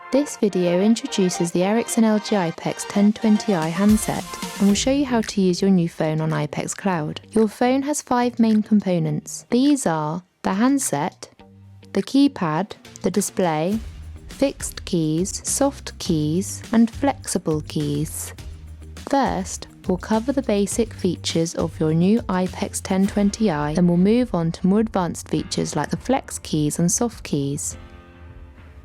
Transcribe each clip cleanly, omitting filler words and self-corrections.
This video introduces the Ericsson LG IPECS 1020i handset and will show you how to use your new phone on IPECS Cloud. Your phone has 5 main components. These are the handset, the keypad, the display, fixed keys, soft keys, and flexible keys. First, we'll cover the basic features of your new IPECS 1020i, then we'll move on to more advanced features like the flex keys and soft keys.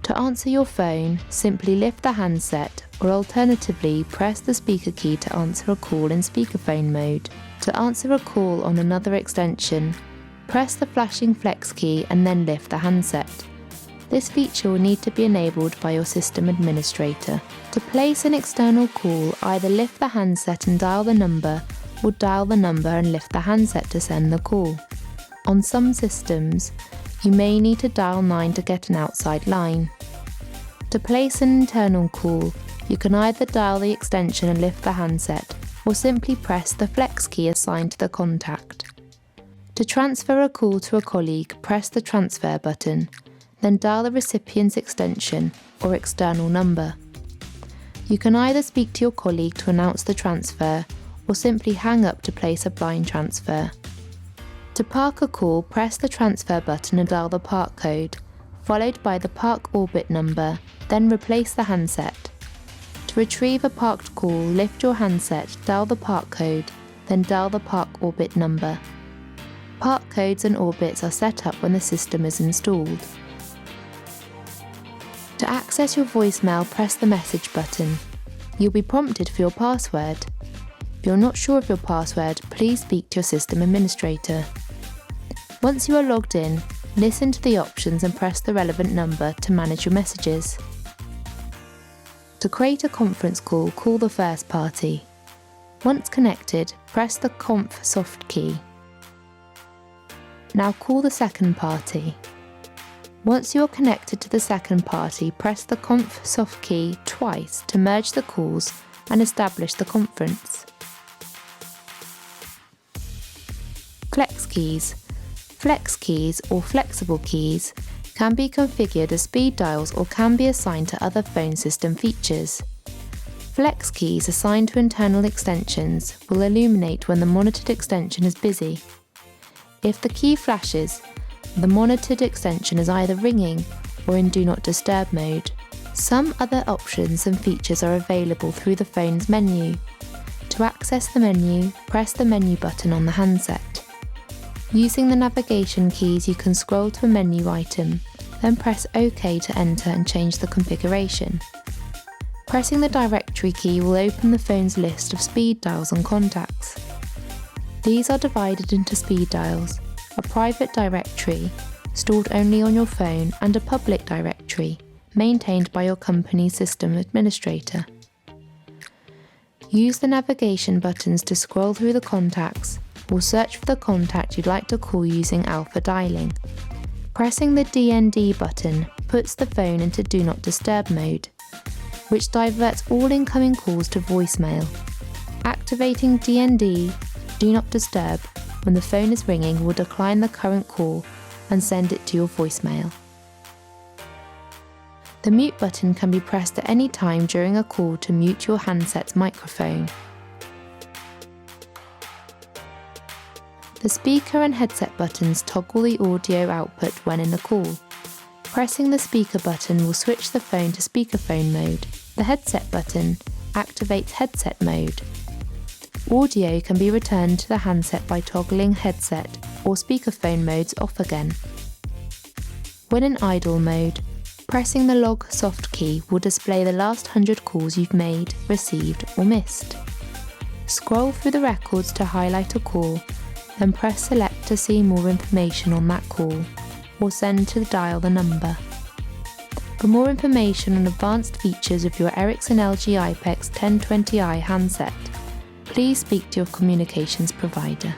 To answer your phone, simply lift the handset, or alternatively press the speaker key to answer a call in speakerphone mode. To answer a call on another extension, press the flashing flex key and then lift the handset. This feature will need to be enabled by your system administrator. To place an external call, either lift the handset and dial the number, or dial the number and lift the handset to send the call. On some systems, you may need to dial 9 to get an outside line. To place an internal call, you can either dial the extension and lift the handset, or simply press the flex key assigned to the contact. To transfer a call to a colleague, press the transfer button, then dial the recipient's extension or external number. You can either speak to your colleague to announce the transfer, or simply hang up to place a blind transfer. To park a call, press the transfer button and dial the park code, followed by the park orbit number, then replace the handset. To retrieve a parked call, lift your handset, dial the park code, then dial the park orbit number. Park codes and orbits are set up when the system is installed. To access your voicemail, press the message button. You'll be prompted for your password. If you're not sure of your password, please speak to your system administrator. Once you are logged in, listen to the options and press the relevant number to manage your messages. To create a conference call, call the first party. Once connected, press the conf soft key. Now call the second party. Once you are connected to the second party, press the conf soft key twice to merge the calls and establish the conference. Flex keys. Flex keys or flexible keys can be configured as speed dials or can be assigned to other phone system features. Flex keys assigned to internal extensions will illuminate when the monitored extension is busy. If the key flashes, the monitored extension is either ringing or in Do Not Disturb mode. Some other options and features are available through the phone's menu. To access the menu, press the menu button on the handset. Using the navigation keys, you can scroll to a menu item, then press OK to enter and change the configuration. Pressing the directory key will open the phone's list of speed dials and contacts. These are divided into speed dials, a private directory, stored only on your phone, and a public directory, maintained by your company's system administrator. Use the navigation buttons to scroll through the contacts, or search for the contact you'd like to call using alpha dialing. Pressing the DND button puts the phone into Do Not Disturb mode, which diverts all incoming calls to voicemail. Activating DND, Do Not Disturb, when the phone is ringing will decline the current call and send it to your voicemail. The mute button can be pressed at any time during a call to mute your handset's microphone. The speaker and headset buttons toggle the audio output when in a call. Pressing the speaker button will switch the phone to speakerphone mode. The headset button activates headset mode. Audio can be returned to the handset by toggling headset or speakerphone modes off again. When in idle mode, pressing the log soft key will display the last 100 calls you've made, received or missed. Scroll through the records to highlight a call, then press select to see more information on that call, or send to dial the number. For more information on advanced features of your Ericsson LG IPECS 1020i handset, please speak to your communications provider.